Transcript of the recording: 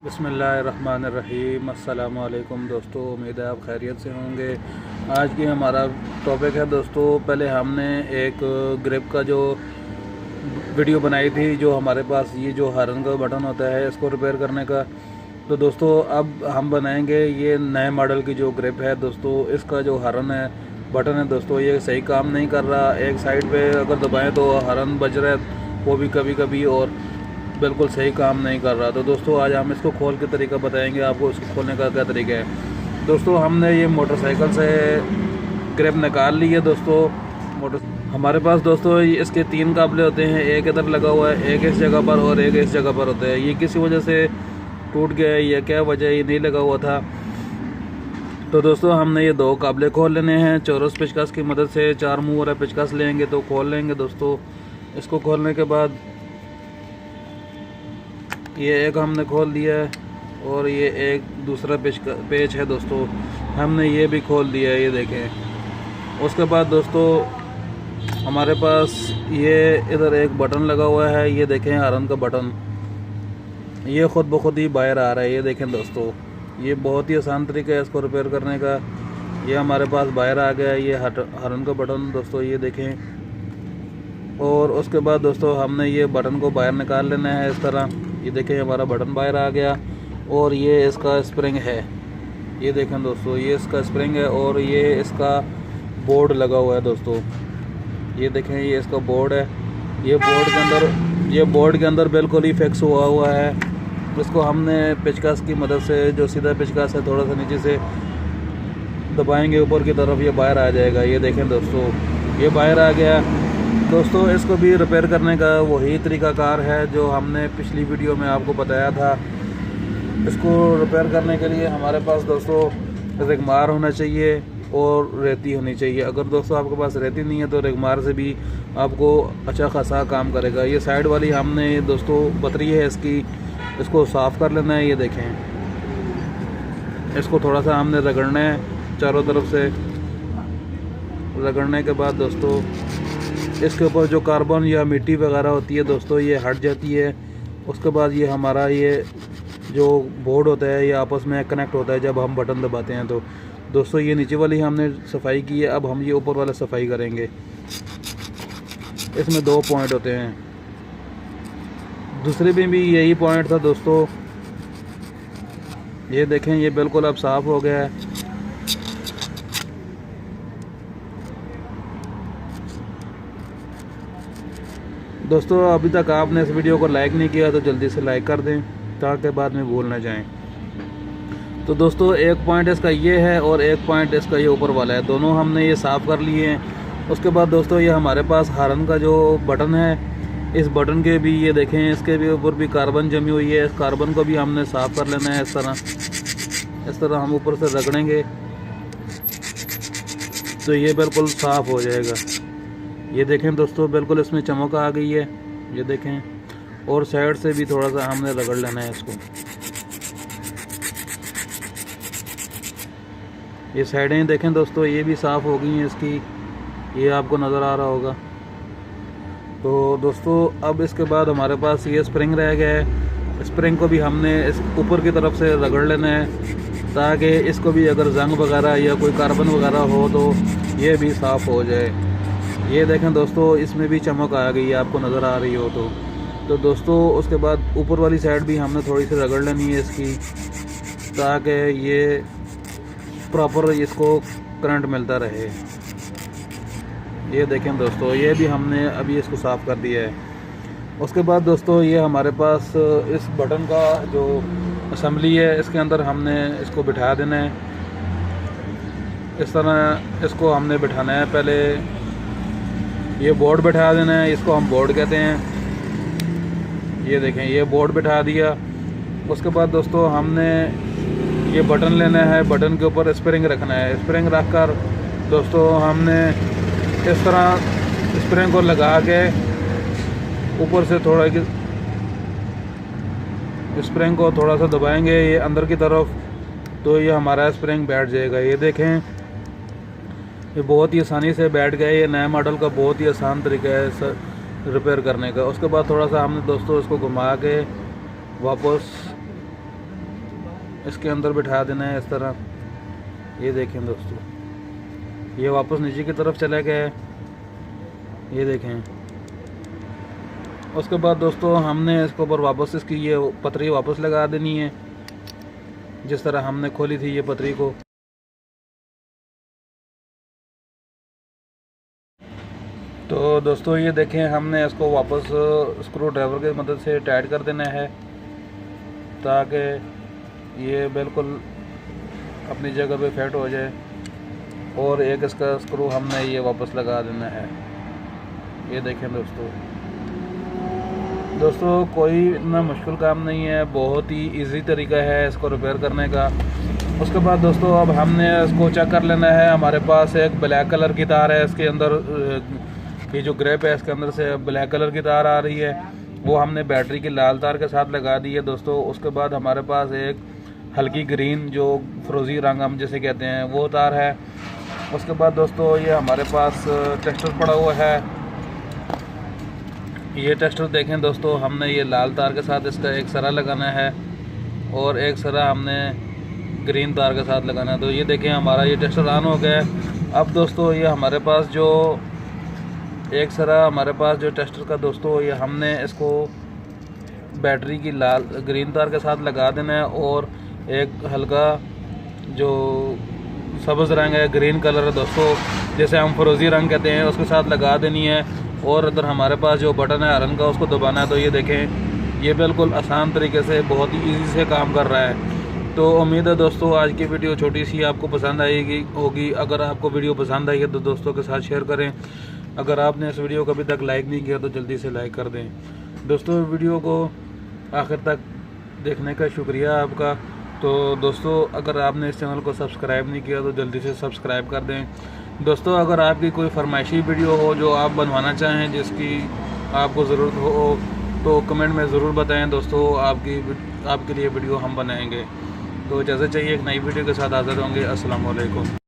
बिस्मिल्लाहिर्रहमानिर्रहीम। अस्सलामु अलैकुम दोस्तों, उम्मीद है आप खैरियत से होंगे। आज की हमारा टॉपिक है दोस्तों, पहले हमने एक ग्रिप का जो वीडियो बनाई थी, जो हमारे पास ये जो हॉर्न का बटन होता है इसको रिपेयर करने का। तो दोस्तों अब हम बनाएंगे ये नए मॉडल की जो ग्रिप है दोस्तों, इसका जो हॉर्न है बटन है दोस्तों, ये सही काम नहीं कर रहा। एक साइड पे अगर दबाएं तो हॉर्न बज रहा है, वो भी कभी कभी, और बिल्कुल सही काम नहीं कर रहा। तो दोस्तों आज हम इसको खोल के तरीका बताएंगे आपको, इसको खोलने का क्या तरीका है। दोस्तों हमने ये मोटरसाइकिल से ग्रिप निकाल ली है दोस्तों। हमारे पास दोस्तों इसके 3 काबले होते हैं, एक इधर लगा हुआ है, एक इस जगह पर और एक इस जगह पर होता है। ये किसी वजह से टूट गया है, या क्या वजह, ये नहीं लगा हुआ था। तो दोस्तों हमने ये 2 काबले खोल लेने हैं चौरस पेचकस की मदद से। 4 मुँह वाला पेचकस लेंगे तो खोल लेंगे दोस्तों। इसको खोलने के बाद ये एक हमने खोल दिया है, और ये एक दूसरा पेच है दोस्तों, हमने ये भी खोल दिया है, ये देखें। उसके बाद दोस्तों हमारे पास ये इधर एक बटन लगा हुआ है, ये देखें हॉर्न का बटन, ये ख़ुद ब खुद ही बाहर आ रहा है। ये देखें दोस्तों, ये बहुत ही आसान तरीका है इसको रिपेयर करने का। ये हमारे पास बाहर आ गया है ये हॉर्न का बटन दोस्तों, ये देखें। और उसके बाद दोस्तों हमने ये बटन को बाहर निकाल लेना है इस तरह। ये देखें हमारा बटन बाहर आ गया, और ये इसका स्प्रिंग है, ये देखें दोस्तों, ये इसका स्प्रिंग है, और ये इसका बोर्ड लगा हुआ है दोस्तों। ये देखें ये इसका बोर्ड है, ये बोर्ड के अंदर बिल्कुल ही फिक्स हुआ है। इसको हमने पेचकस की मदद से, जो सीधा पेचकस है, थोड़ा सा नीचे से दबाएंगे ऊपर की तरफ, ये बाहर आ जाएगा। ये देखें दोस्तों, ये बाहर आ गया दोस्तों। इसको भी रिपेयर करने का वही तरीकाकार है जो हमने पिछली वीडियो में आपको बताया था। इसको रिपेयर करने के लिए हमारे पास दोस्तों रेगमार होना चाहिए और रेती होनी चाहिए। अगर दोस्तों आपके पास रेती नहीं है तो रेगमार से भी आपको अच्छा खासा काम करेगा। ये साइड वाली हमने दोस्तों पतरी है इसकी, इसको साफ़ कर लेना है। ये देखें, इसको थोड़ा सा हमने रगड़ना है चारों तरफ से। रगड़ने के बाद दोस्तों इसके ऊपर जो कार्बन या मिट्टी वगैरह होती है दोस्तों, ये हट जाती है। उसके बाद ये हमारा ये जो बोर्ड होता है ये आपस में कनेक्ट होता है जब हम बटन दबाते हैं। तो दोस्तों ये नीचे वाली हमने सफाई की है, अब हम ये ऊपर वाला सफाई करेंगे। इसमें 2 पॉइंट होते हैं, दूसरे में भी यही पॉइंट था दोस्तों। ये देखें, ये बिल्कुल अब साफ़ हो गया है। दोस्तों अभी तक आपने इस वीडियो को लाइक नहीं किया तो जल्दी से लाइक कर दें ताकि बाद में भूल ना जाएं। तो दोस्तों एक पॉइंट इसका ये है और एक पॉइंट इसका ये ऊपर वाला है, दोनों हमने ये साफ़ कर लिए हैं। उसके बाद दोस्तों ये हमारे पास हॉर्न का जो बटन है, इस बटन के भी ये देखें, इसके भी ऊपर भी कार्बन जमी हुई है। इस कार्बन को भी हमने साफ़ कर लेना है इस तरह हम ऊपर से रगड़ेंगे तो ये बिल्कुल साफ़ हो जाएगा। ये देखें दोस्तों, बिल्कुल इसमें चमक आ गई है, ये देखें। और साइड से भी थोड़ा सा हमने रगड़ लेना है इसको। ये साइडें देखें दोस्तों, ये भी साफ़ हो गई हैं इसकी, ये आपको नज़र आ रहा होगा। तो दोस्तों अब इसके बाद हमारे पास ये स्प्रिंग रह गया है। स्प्रिंग को भी हमने इस ऊपर की तरफ से रगड़ लेना है ताकि इसको भी अगर जंग वगैरह या कोई कार्बन वगैरह हो तो ये भी साफ़ हो जाए। ये देखें दोस्तों, इसमें भी चमक आ गई है, आपको नज़र आ रही हो तो दोस्तों उसके बाद ऊपर वाली साइड भी हमने थोड़ी सी रगड़ लेनी है इसकी, ताकि ये प्रॉपर इसको करंट मिलता रहे। ये देखें दोस्तों, ये भी हमने अभी इसको साफ़ कर दिया है। उसके बाद दोस्तों ये हमारे पास इस बटन का जो असेंबली है, इसके अंदर हमने इसको बिठा देना है। इस तरह इसको हमने बिठाना है। पहले ये बोर्ड बिठा देना है, इसको हम बोर्ड कहते हैं। ये देखें, ये बोर्ड बिठा दिया। उसके बाद दोस्तों हमने ये बटन लेना है, बटन के ऊपर स्प्रिंग रखना है। स्प्रिंग रख कर दोस्तों हमने इस तरह स्प्रिंग को लगा के ऊपर से थोड़ा स्प्रिंग को थोड़ा सा दबाएंगे ये अंदर की तरफ, तो ये हमारा स्प्रिंग बैठ जाएगा। ये देखें, ये बहुत ही आसानी से बैठ गया। ये नया मॉडल का बहुत ही आसान तरीका है रिपेयर करने का। उसके बाद थोड़ा सा हमने दोस्तों इसको घुमा के वापस इसके अंदर बिठा देना है इस तरह। ये देखें दोस्तों, ये वापस नीचे की तरफ चला गया है, ये देखें। उसके बाद दोस्तों हमने इसके ऊपर वापस इसकी ये पतरी वापस लगा देनी है, जिस तरह हमने खोली थी ये पतरी को। तो दोस्तों ये देखें, हमने इसको वापस स्क्रू ड्राइवर की मदद से टाइट कर देना है ताकि ये बिल्कुल अपनी जगह पे फिट हो जाए। और एक इसका स्क्रू हमने ये वापस लगा देना है। ये देखें दोस्तों कोई इतना मुश्किल काम नहीं है, बहुत ही इजी तरीका है इसको रिपेयर करने का। उसके बाद दोस्तों अब हमने इसको चेक कर लेना है। हमारे पास एक ब्लैक कलर की तार है, इसके अंदर ये जो ग्रिप है इसके अंदर से ब्लैक कलर की तार आ रही है, वो हमने बैटरी की लाल तार के साथ लगा दी है दोस्तों। उसके बाद हमारे पास एक हल्की ग्रीन जो फ्रोज़ी रंग हम जिसे कहते हैं वो तार है। उसके बाद दोस्तों ये हमारे पास टेस्टर पड़ा हुआ है। ये टेस्टर देखें दोस्तों, हमने ये लाल तार के साथ इसका एक सरा लगाना है और एक सरा हमने ग्रीन तार के साथ लगाना है। तो ये देखें हमारा ये टेस्टर ऑन हो गया है। अब दोस्तों ये हमारे पास जो एक सरा हमारे पास जो टेस्टर का दोस्तों, ये हमने इसको बैटरी की लाल ग्रीन तार के साथ लगा देना है और एक हल्का जो सब्ज़ रंग है, ग्रीन कलर है दोस्तों, जैसे हम फ्रोज़ी रंग कहते हैं, उसके साथ लगा देनी है। और इधर हमारे पास जो बटन है हॉर्न का, उसको दबाना है। तो ये देखें, ये बिल्कुल आसान तरीके से बहुत ही ईजी से काम कर रहा है। तो उम्मीद है दोस्तों आज की वीडियो छोटी सी आपको पसंद आएगी होगी। अगर आपको वीडियो पसंद आई है तो दोस्तों के साथ शेयर करें। अगर आपने इस वीडियो को अभी तक लाइक नहीं किया तो जल्दी से लाइक कर दें। दोस्तों वीडियो को आखिर तक देखने का शुक्रिया आपका। तो दोस्तों अगर आपने इस चैनल को सब्सक्राइब नहीं किया तो जल्दी से सब्सक्राइब कर दें। दोस्तों अगर आपकी कोई फरमाइशी वीडियो हो जो आप बनवाना चाहें, जिसकी आपको ज़रूरत हो, तो कमेंट में ज़रूर बताएं दोस्तों। आपके लिए वीडियो हम बनाएंगे। तो इजाज़त चाहिए, एक नई वीडियो के साथ हाज़िर होंगे। अस्सलाम वालेकुम।